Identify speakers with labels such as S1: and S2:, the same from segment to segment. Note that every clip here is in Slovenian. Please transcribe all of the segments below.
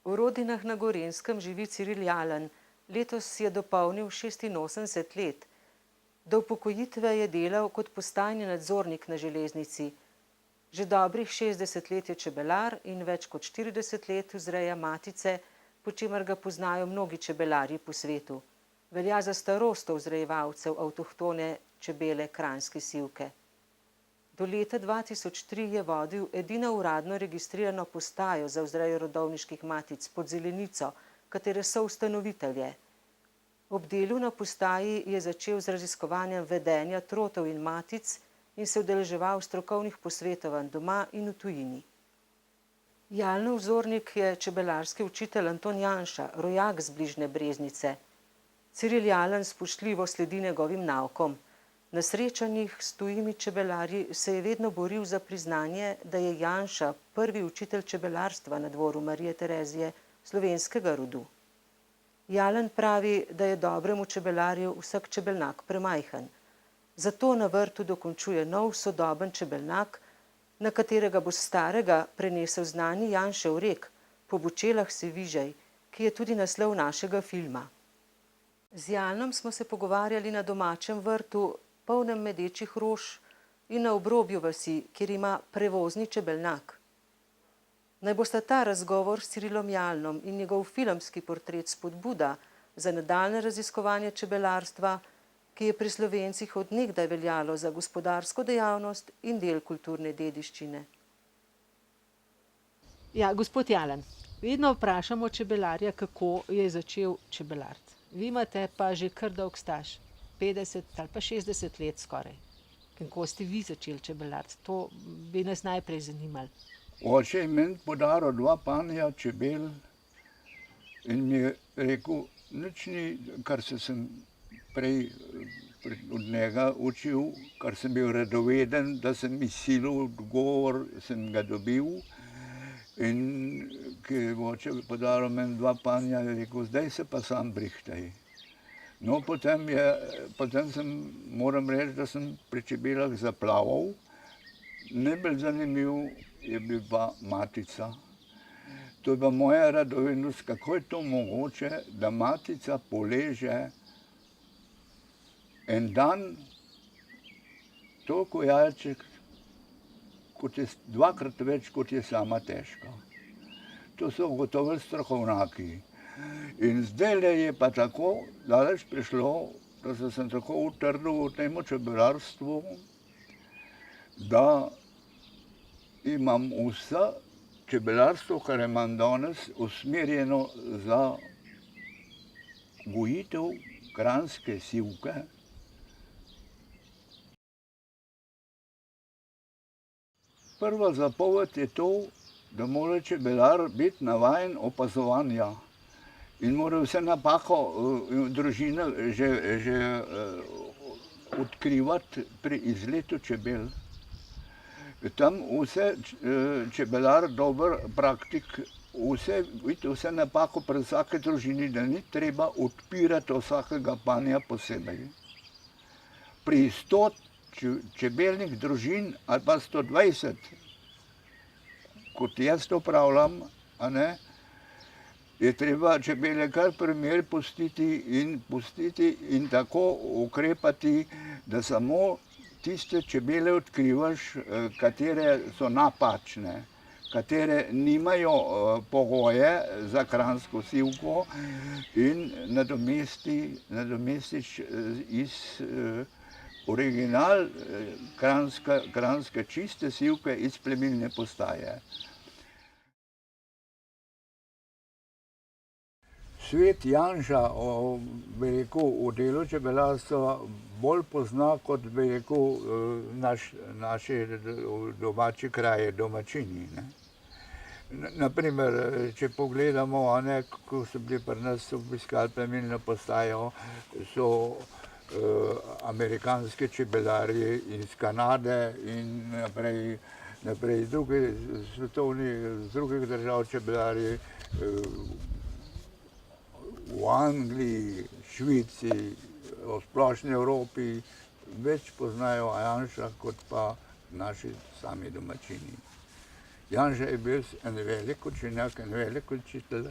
S1: V Rodinah na Gorenjskem živi Ciril Jalen. Letos je dopolnil 86 let. Do upokojitve je delal kot postajni nadzornik na železnici. Že dobrih 60 let je čebelar in več kot 40 let vzreja matice, po čemer ga poznajo mnogi čebelarji po svetu. Velja za starosto vzrejevalcev avtohtone čebele kranjske sivke. Do leta 2003 je vodil edino uradno registrirano postajo za vzrejo rodovniških matic pod Zelenico, katere soustanovitelj je. Ob delu na postaji je začel z raziskovanjem vedenja trotov in matic in se udeleževal strokovnih posvetovanj doma in v tujini. Jalenov vzornik je čebelarski učitelj Anton Janša, rojak z bližnje Breznice. Ciril Jalen spoštljivo sledi njegovim naukom. Na srečanjih s tujimi čebelarji se je vedno boril za priznanje, da je Janša prvi učitelj čebelarstva na dvoru Marije Terezije slovenskega rodu. Jalen pravi, da je dobremu čebelarju vsak čebelnjak premajhen. Zato na vrtu dokončuje nov sodoben čebelnjak, na katerega bo starega prenesel znani Janšev rek Po bučelah se vižej, ki je tudi naslov našega filma. Z Jalenom smo se pogovarjali na domačem vrtu, polnem medečih rož, in na obrobju vasi, kjer ima prevozni čebelnjak. Naj bosta ta razgovor s Cirilom Jalenom in njegov filmski portret spodbuda za nadaljnje raziskovanje čebelarstva, ki je pri Slovencih od nekdaj veljalo za gospodarsko dejavnost in del kulturne dediščine.
S2: Ja, gospod Jalen, vedno vprašamo čebelarja, kako je začel čebelariti. Vi imate pa že kar dolg staž, 50 ali pa 60 let skoraj. Kako ste vi začeli čebelariti? To bi nas najprej zanimalo.
S3: Oče je meni podaril 2 panja čebel in mi je rekel, nič ni, kar se sem prej od njega učil, kar sem bil radoveden, da sem mi silil odgovor, sem ga dobil. In ki je oče podaril meni 2 panja, je rekel, zdaj se pa sam brihtaj. No, potem sem, moram reči, da sem pri čebelah zaplaval. Najbolj zanimiv je bil pa matica. To je pa moja radovednost, kako je to mogoče, da matica poleže en dan toliko jajček, kot je 2-krat več, kot je sama težka. To so ugotovili strokovnjaki. In zdajle je pa tako daleč prišlo, da sem tako utrdil v tem čebelarstvu, da imam vse čebelarstvo, kar imam danes, usmerjeno za gojitev kranjske sivke. Prva zapoved je to, da mora čebelar biti navajen opazovanja in mora vse napako družine že odkrivati pri izletu čebel. Tam vse čebelar, dober praktik, vidite, vse napako pri vsake družini, da ni treba odpirati vsakega panja posebej. Pri 100 čebelnih družin ali pa 120, kot jaz to pravljam, je treba čebele kar primer pustiti in tako ukrepati, da samo tiste čebele odkrivaš, katere so napačne, katere nimajo pogoje za kranjsko sivko in nadomestiš iz original kranjske čiste sivke iz plemenine postaje. Svet Janša, bi rekel, v delu čebelarstva bolj pozna kot, bi rekel, naši domači kraji, domačini. Naprimer, če pogledamo, ko so bili pri nas obiskali plemenino postajo, so amerikanski čebelarji iz Kanade in naprej iz drugih držav čebelarji, v Angliji, Švici, v splošni Evropi več poznajo Janša kot pa naši sami domačini. Janša je bil en velik učenjak, en velik učitelj.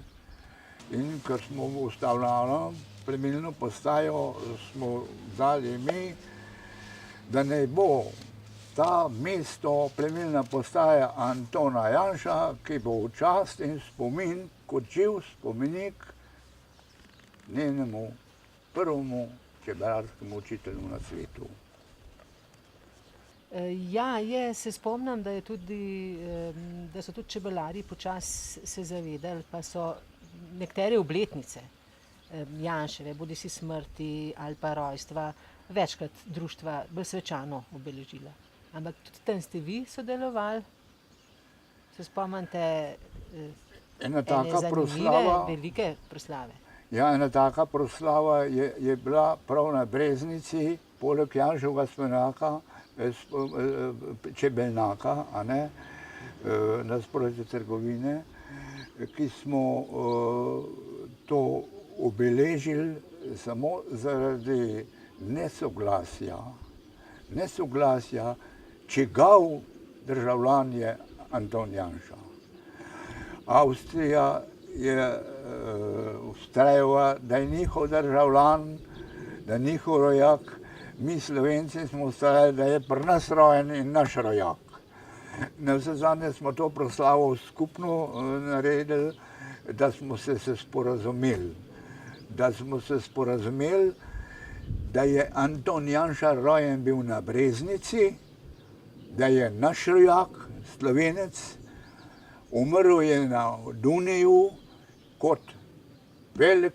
S3: In ker smo ustavljali plemenno postajo, smo dali ime, da naj bo ta mesto plemenna postaja Antona Janša, ki bo v čast in spomin, kot živ spomenik njenemu prvemu čebelarskemu učitelju na svetu.
S2: Ja, se spomnim, da so tudi čebelarji počasi se zavedali, pa so nekatere obletnice Janševe, bodisi smrti ali pa rojstva, večkrat društva bolj svečano obeležila. Ampak tudi tam ste vi sodelovali? Se spomnite
S3: Ena
S2: ene
S3: taka
S2: zanimive,
S3: proslava,
S2: velike proslave?
S3: ja, ena taka proslava je bila prav na Breznici, poleg Janševega spomenaka, čebelnaka, a ne, nasproti trgovine, ki smo to obeležili samo zaradi nesoglasja, čigav državljan je Anton Janša. Avstrija je vztrajala, da je njihov državljan, da je njihov rojak, mi Slovenci smo vztrajali, da je pri nas rojen in naš rojak. Navsezadnje smo to proslavo skupno naredili, da smo se sporazumeli. Da je Anton Janša rojen bil na Breznici, da je naš rojak, Slovenec, umrl je na Dunaju kot velik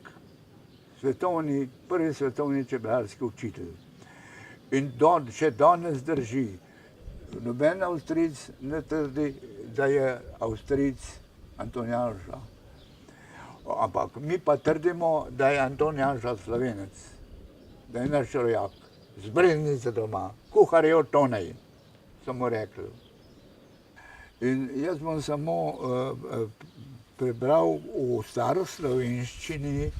S3: prvi svetovni čebelarski učitelj. In še danes drži. Noben Avstrijec ne trdi, da je Avstrijec Anton Janša. Ampak mi pa trdimo, da je Anton Janša Slovenec, da je naš rojak, z Breznice doma, kuhar je od Tonej, so mu rekli. In jaz bom samo prebral v staroslovenščini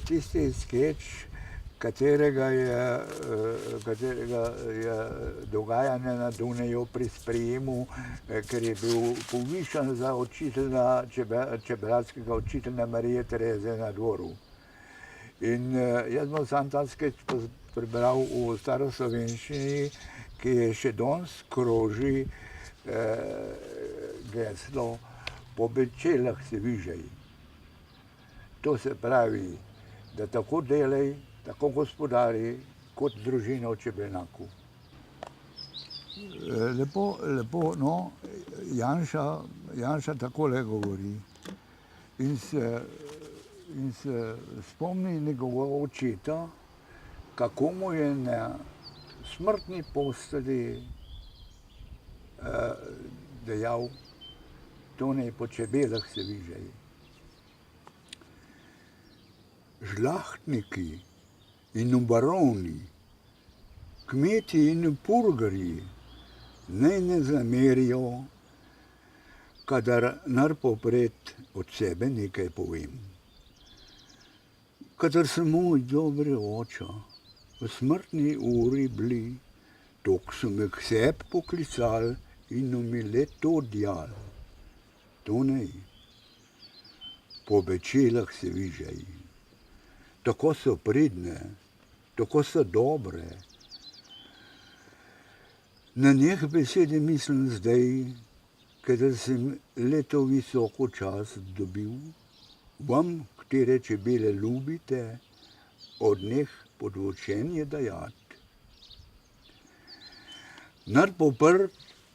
S3: tisti skeč, katerega je dogajanje na Dunaju pri sprejemu, ker je bil povišan za učitelja, čebelarskega učitelja Marije Tereze na Dvoru. In jaz bom sam ta skeč prebral v staroslovenščini, ki je še danes kroži geslo po bečelah se vižej. To se pravi, da tako delaj, tako gospodari, kot družina v čebelnjaku. Lepo, no, Janša takole govori in se spomni njegovega očeta, kako mu je na smrtni postelji dejal, to naj po čebelah se vižej. Žlahtniki in baroni, kmeti in purgarji naj ne zamerijo, kadar narpopred od sebe nekaj povem. Kadar so moj dobri oča v smrtni uri bili, tok so me k sebi poklicali in mi le to djal. To naj, po bečelah se vižej. Tako so pridne, tako so dobre. Na njih besede mislim zdaj, kadar sem leto visoko čast dobil, vam, katere čebele ljubite, od njih podvočenje dajat.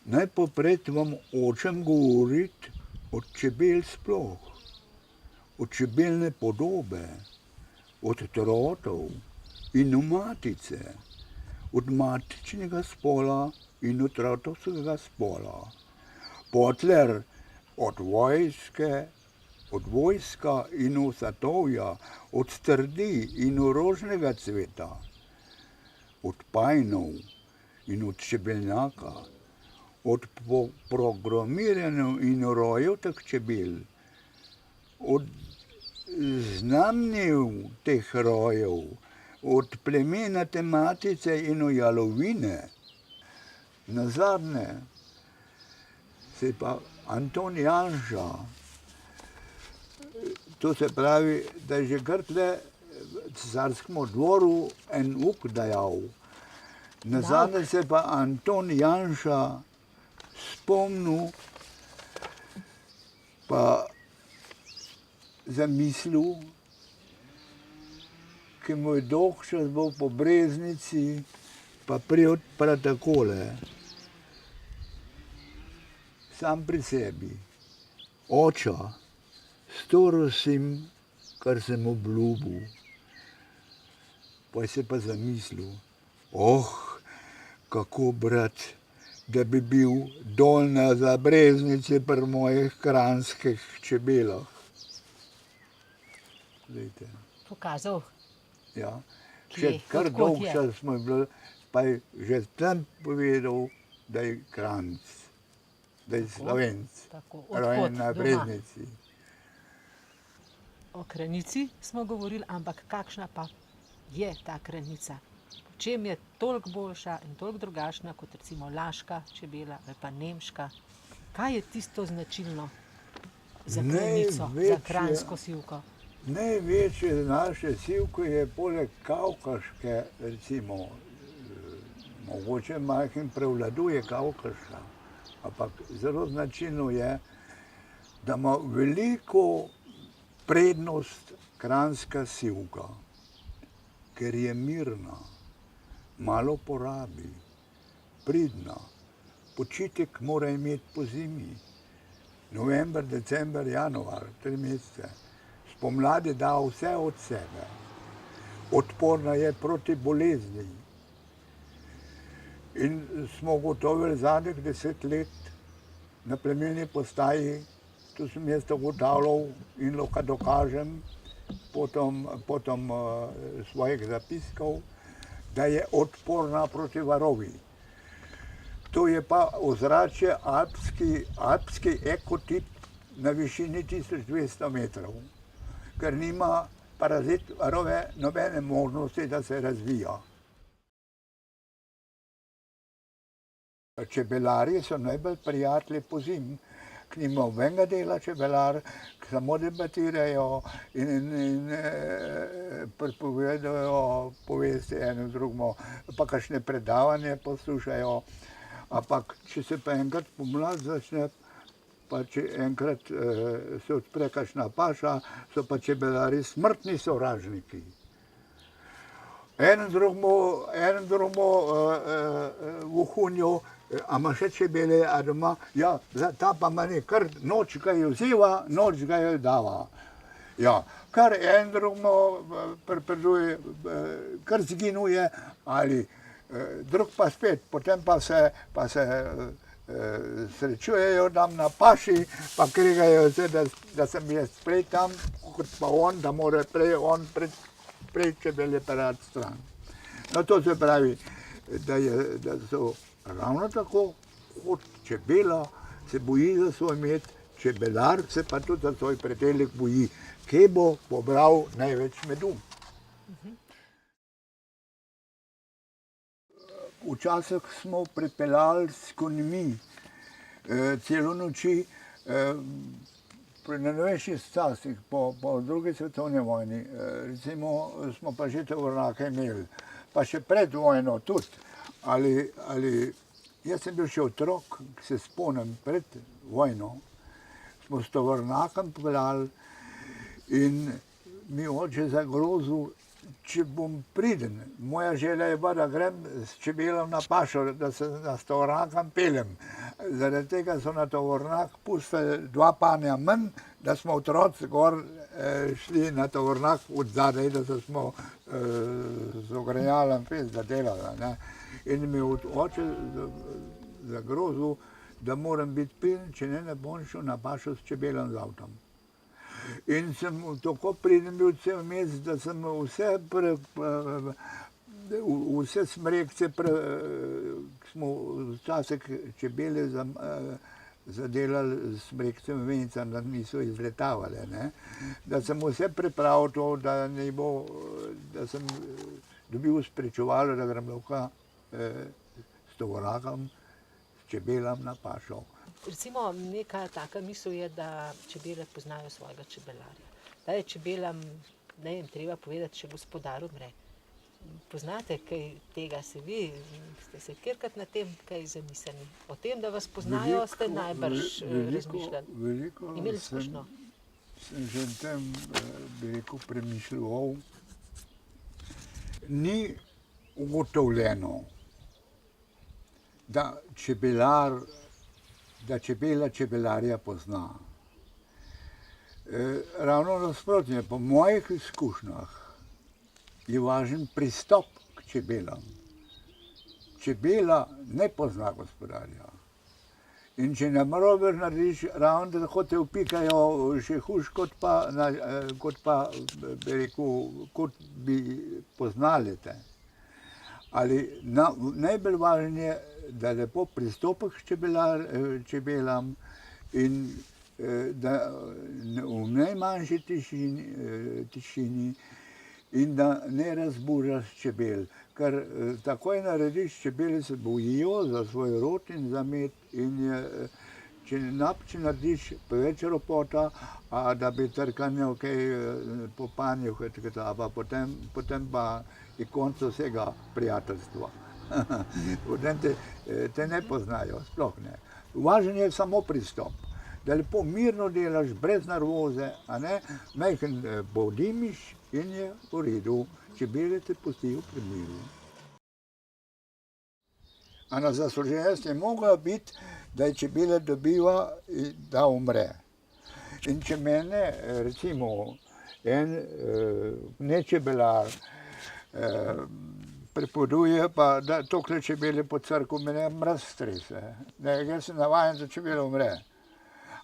S3: Najpopred vam hočem govorit od čebel sploh, od čebelne podobe, od trotov in matice, od matičnega spola in od trotovskega spola. Potler od vojska in satovja, od strdi in rožnega cveta, od pajnov in od čebelnjaka, od programiranju in rojev teh čebel, od znamnjev teh rojev, od plemena te matice in jalovine. Nazadnje se je pa Anton Janša, to se pravi, da je že kar tle Cesarskemu dvoru en uk dajal. Nazadnje se pa Anton Janša spomnil pa zamislil, ki mu je dolg čas bil po Breznici, pa prijel prav takole, sam pri sebi. Oča, storil sem, kar sem obljubil. Pa se pa zamislil, kako brat, da bi bil dol na Zabreznici pri mojih kranjskih čebelah. Glejte.
S2: Pokazal.
S3: Ja.
S2: Kje?
S3: Še kar
S2: Od kod
S3: dolg
S2: je?
S3: čas smo bili, pa je že tam povedal, da je Kranjc, da je Slovenc,
S2: Tako.
S3: rojen
S2: Odkot?
S3: na
S2: Doma.
S3: Breznici.
S2: O Kranici smo govorili, ampak kakšna pa je ta Kranica? Po čem je toliko boljša in toliko drugačna kot recimo laška čebela ali pa nemška? Kaj je tisto značilno za Kranico, za
S3: Največje-
S2: kranjsko sivko?
S3: Največje naše sivko je poleg kavkaške, recimo, mogoče majhen prevladuje kavkaška, ampak zelo značilno je, da ima veliko prednost kranjska sivka, ker je mirna, malo porabi, pridna, počitek mora imeti po zimi, november, december, januar, 3 mesece. Spomladi da vse od sebe, odporna je proti bolezni. In smo ugotovili zadnjih 10 let na plemenni postaji, tu sem jaz to ugotavljal in lahko dokažem potom svojih zapiskov, da je odporna proti varovi. To je pa ozračje alpski ekotip na višini 1200 metrov, ker nima parazit varove nobene možnosti, da se razvija. Čebelarji so najbolj prijatelji pozimi, k njim nobenega dela čebelar, samo debatirajo in pripovedujejo povesti eno drugemu, pa kakšne predavanje poslušajo. Ampak če se pa enkrat pomlad začne, pa če enkrat se odpre kakšna paša, so pa čebelarji smrtni sovražniki. En drugemu vohunju, a ima še čebele, a doma, ja, ta pa meni kar noč ga je vzela, noč ga je dava. Ja, kar en drugemu pripoveduje, kar zginuje, ali drug pa spet, potem pa se srečujejo tam na paši, pa krigajo se, da sem jaz prej tam, kot pa on, da mora prej on prej čebele parati stran. No, to se pravi, da so ravno tako kot čebela se boji za svoj med, čebelar se pa tudi za svoj predelek boji, kje bo pobral največ medu. Včasih smo pripeljali s konjmi celo noči, pri najnovejših časih, po drugi svetovni vojni, recimo smo pa že tovornjake imeli, pa še pred vojno tudi. Ali jaz sem bil še otrok, se spomnim, pred vojno, smo s tovornjakom peljali in mi oče zagrozil, če bom priden. Moja želja je bila, da grem s čebelom na pašo, da se s tovornjakom peljem. Zaradi tega so na tovornjak pustili 2 panja manj, da smo otroci gor šli na tovornjak od zadaj, da smo z ogrejalom fest zadelali. Ne. In mi je oče zagrozil, da moram biti priden, če ne bom šel na pašo s čebelom z avtom. In sem tako priden bil cel mesec, da sem vse smrekce, smo včasih čebele zadelali s smrekcem venicam, da niso izletavale. Ne? Da sem vse pripravil to, da sem dobil spričevalo, da grem lahko s tovornjakom, s čebelam na pašo.
S2: recimo neka taka misel je, da čebele poznajo svojega čebelarja. Da je čebelam, ne vem, treba povedati, če gospodar umre. Poznate kaj tega, se vi, ste se kjerkrat na tem kaj zamislili? O tem, da vas poznajo, ste najbrž razmišljali.
S3: Veliko
S2: Imeli izkušnjo?
S3: sem že o tem, bi rekel, premišljal. Ni ugotovljeno, da čebela čebelarja pozna. Ravno nasprotno, po mojih izkušnjah je važen pristop k čebelam. Čebela ne pozna gospodarja. In če narobe narediš, ravno da lahko te upikajo še hujš, kot pa, bi rekel, kot bi poznali te. Ali najbolj važno je, da lepo pristopiš k čebelam in da v najmanjši tišini in da ne razburjaš čebel. Ker takoj narediš, čebele se bojijo za svoj rod in za med in če narediš preveč ropota, da bi trkanil kaj po panju, potem pa je konec vsega prijateljstva. Potem te ne poznajo, sploh ne. Važen je samo pristop. Da lepo mirno delaš, brez nervoze, majhen podimiš in je v redu. Čebele te pustijo pri miru. A na zasluženost je mogla biti, da je čebela dobiva in da umre. In če mene, recimo, en nečebelar prepoveduje, pa da tokle čebele po crkvu mene mraz strese. Jaz sem navajen, da čebela umre.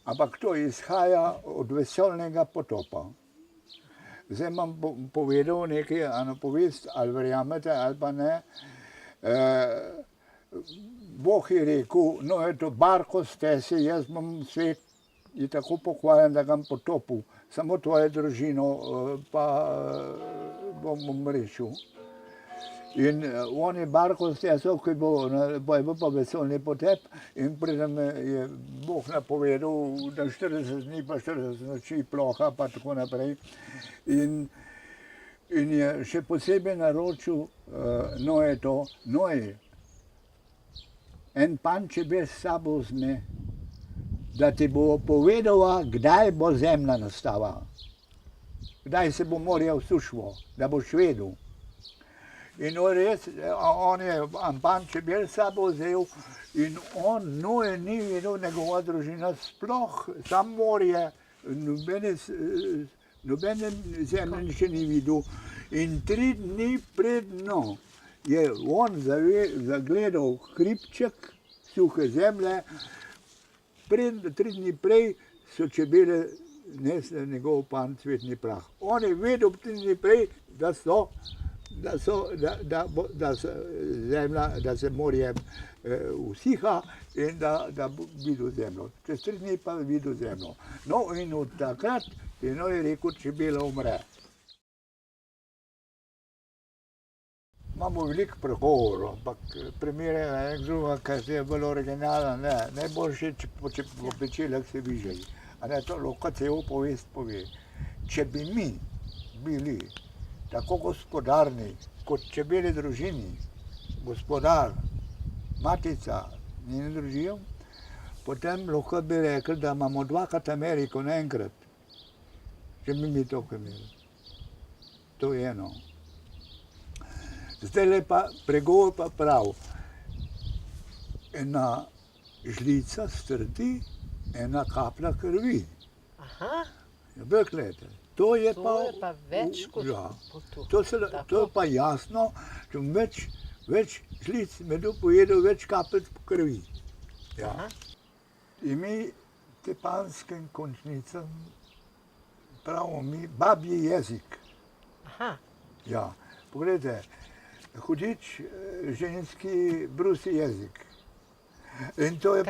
S3: Ampak to izhaja od veselnega potopa. Zdaj vam povedal nekaj, povest, ali verjamete ali pa ne. Bog je rekel, no eto, barko stesi, jaz bom svet je tako pohvaljen, da ga bom potopil. Samo tvojo družino pa bom rešil. In on je barko stesel, ko je bil pa veselni potep in predem je Bog napovedal, da 40 dni pa 40 noči ploha pa tako naprej. In je še posebej naročil Noji, en pan čebel s sabo vzme, da ti bo povedala, kdaj bo zemlja nastala, kdaj se bo morje usušilo, da boš vedel. In on je pan čebel s sabo vzel in Noe ni vedel, njegova družina sploh, sam morje, nobene zemlje še ni videl. In 3 dni pred je on zagledal hribček suhe zemlje, 3 dni prej so čebele nesle njegov pan cvetni prah. On je vedel 3 dni prej, da se morje usiha in da bo videl zemljo. Čez 3 dni pa videl zemljo. No in od takrat je Noe rekel, čebela umre. Imamo veliko pregovorov, ampak primer je nek druga, kar je bolj originalna, ne. Najboljše, če po pečelah se vižaj. To lahko celo povest pove. Če bi mi bili tako gospodarni kot čebele družini, gospodar, matica, njene družine, potem lahko bi rekli, da imamo 2krat Ameriko naenkrat. Če bi mi to imeli. To je eno. Zdaj pa pregovor pa prav. Ena žlica strti, ena kaplja krvi.
S2: Aha.
S3: Gledajte, to je
S2: pa več kot
S3: to je pa jasno, če več žlic medu pojedel, več kapljic krvi. Ja. In mi te panskim končnicam pravimo mi babji jezik.
S2: Aha.
S3: Ja, pogledajte, hudič ženski brusi jezik. In to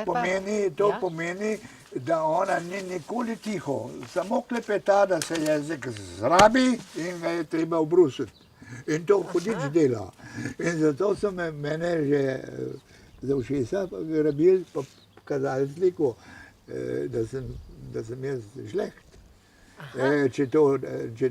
S3: pomeni, da ona ni nikoli tiho, samo klepeta, da se jezik zrabi in ga je treba obrusiti. In to hudič dela. In zato so mene že za ušesa grabili, pa kazali sliko, da sem jaz žleht. Če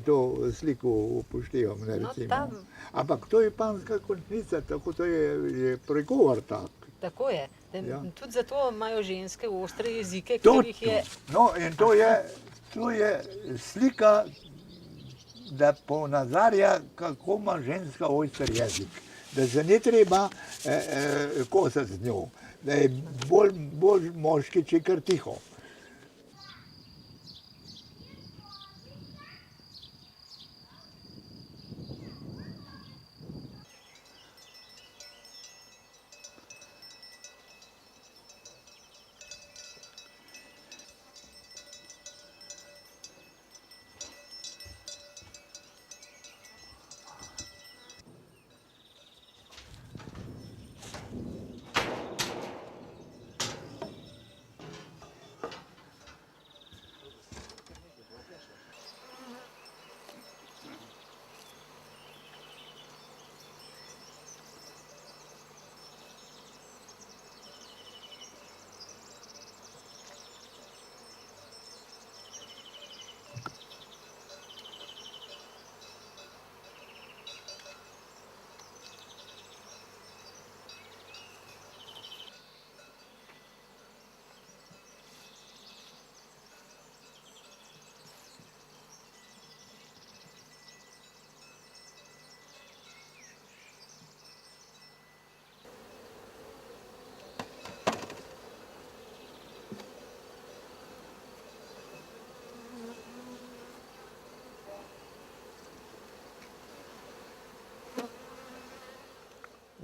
S3: to sliko upoštevam. Ne,
S2: No,
S3: recimo.
S2: ta-
S3: Ampak to je panska končnica, tako to je pregovor tak.
S2: Tako je.
S3: Ja.
S2: Tudi zato imajo ženske ostre jezike, ker
S3: Točno.
S2: jih je.
S3: No, in to je slika, da ponazarja, kako ima ženska oster jezik. Da se ne treba kosati z njo, da je bolj moški, če je kar tiho.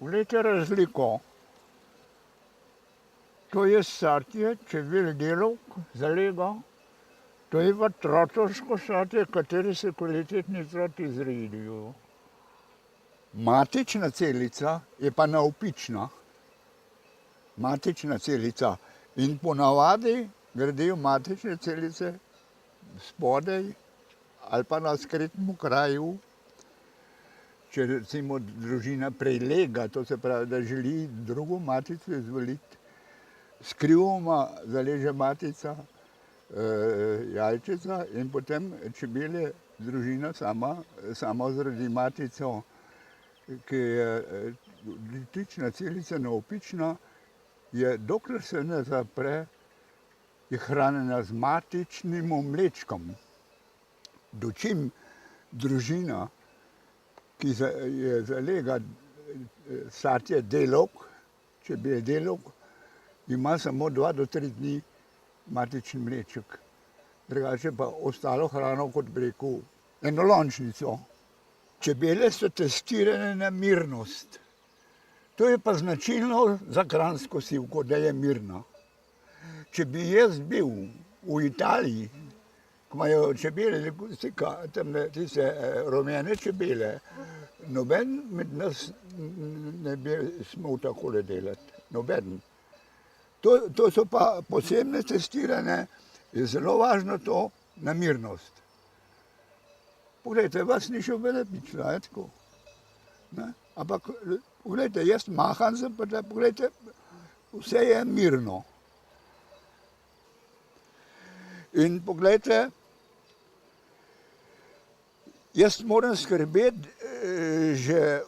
S3: Poglejte razliko. To je satje, čebel delovk, zalega. To je pa trotovsko satje, kateri se kvalitetni troti izredijo. Matična celica je pa navpična. Matična celica. In ponavadi gradijo matične celice spodaj ali pa na skretnem kraju. Če recimo družina prelega, to se pravi, da želi drugo matico izvoliti, skrivoma zaleže matica, jajčica in potem čebele družina sama zrodi matico, ki je litična celica navpična, je, dokler se ne zapre, je hranjena z matičnim mlečkom. Dočim družina, ki je zalega satje delovk, čebel delovk, ima samo 2 do 3 dni matični mleček. Drugače pa ostalo hrano, kot bi rekel, enolončnico. Čebele so testirane na mirnost. To je pa značilno za kranjsko sivko, da je mirna. Če bi jaz bil v Italiji, ko imajo čebele, tiste rumene čebele, noben med nas ne bi smel takole delati. Noben. To so pa posebne testirane, je zelo važno to, na mirnost. Poglejte, vas ni še velepičila, je tako. Ne? Ampak, poglejte, jaz maham sem, pa da, poglejte, vse je mirno. In poglejte, jaz moram skrbeti že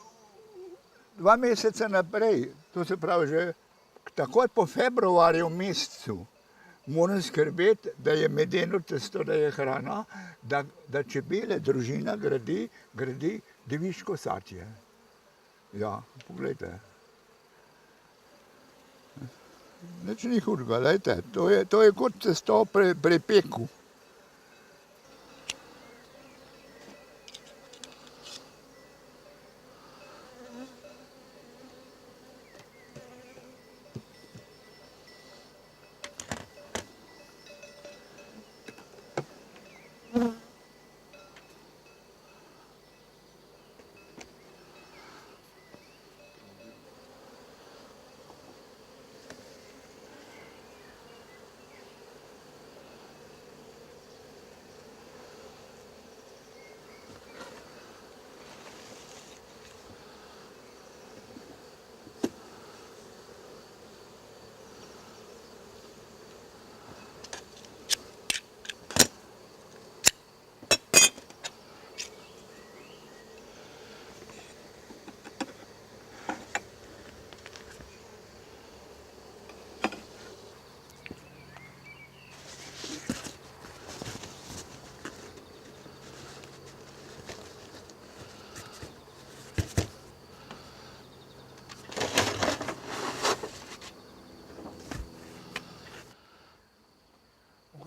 S3: 2 meseca naprej, to se pravi že takoj po februarju mesecu, moram skrbeti, da je medeno testo, da je hrana, da čebele, družina gradi deviško satje. Ja, poglejte. Nič ni hudega, glejte, to je kot testo pri peku.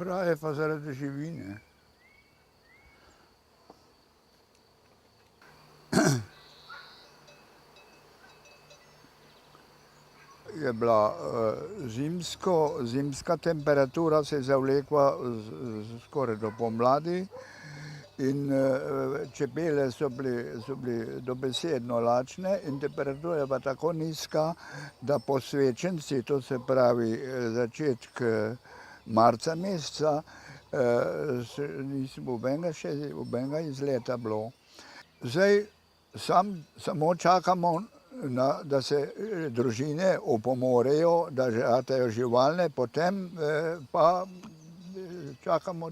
S3: Raje pa zaradi živine. Je bila zimska temperatura se je zavlekla skoraj do pomladi in čebele so bili dobesedno lačne in temperatura je pa tako nizka, da posvečenci, to se pravi začetek marca meseca, nisem nobenega izleta bilo. Zdaj samo čakamo, da se družine opomorejo, da žatejo živalne, potem pa čakamo,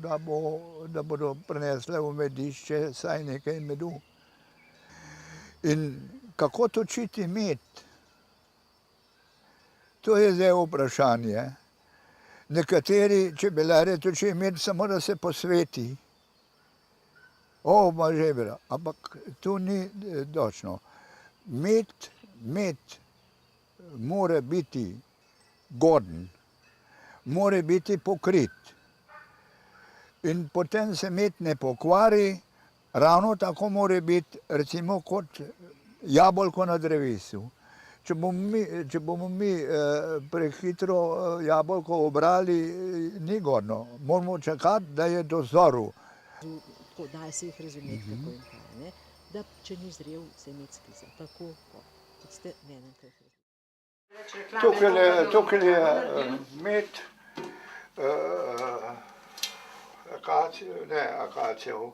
S3: da bodo prinesle v medišče vsaj nekaj medu. In kako točiti med? To je zdaj vprašanje. Nekateri čebelarji točijo med samo, da se posveti. Ma žebra, ampak to ni točno. Med mora biti goden, mora biti pokrit. In potem se med ne pokvari, ravno tako mora biti recimo kot jabolko na drevesu. Če bomo mi prehitro jabolko obrali, ni godno. Moramo čakati, da je dozorel.
S2: Tako, da se jih razumeti, kako in kaj, ne? Da če ni zrel, se med skiza. Tako, kot ste mene kaj.
S3: Tukaj je med akacijev,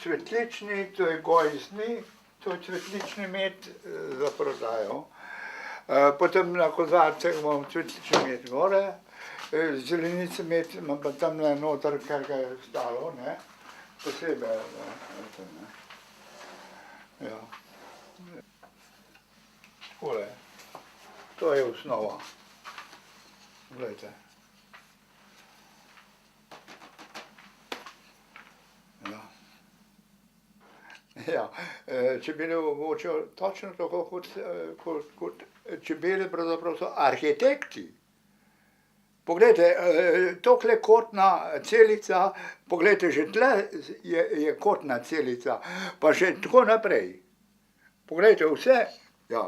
S3: cvetlični, to je gojzni, to je cvetlični med za prodajo. Potem na kozarcih imam cvetlični med gore, zelenice med imam pa tam noter, ker ga je stalo, ne, posebej, ne. Ja. Takole, to je osnova. Glejte. Ja. Ja, čebele mogoče točno tako kot čebele pravzaprav so arhitekti. Poglejte, tokle kotna celica, poglejte, že tle je kotna celica, pa še tako naprej. Poglejte, vse, ja.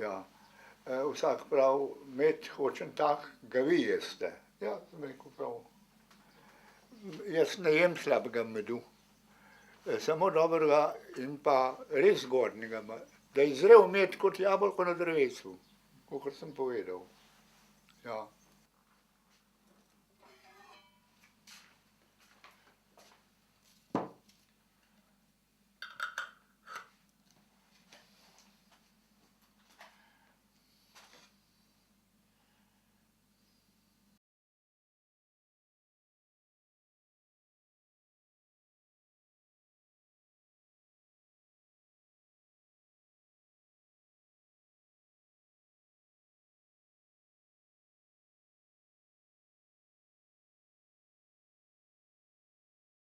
S3: Ja, vsak prav med hočem tak, ga vi jeste. Ja, sem rekel prav. Jaz ne jem slabega medu, samo dobrega in pa res zgodnjega. Da je zrel med kot jabolko na drevesu, kakor sem povedal. Ja.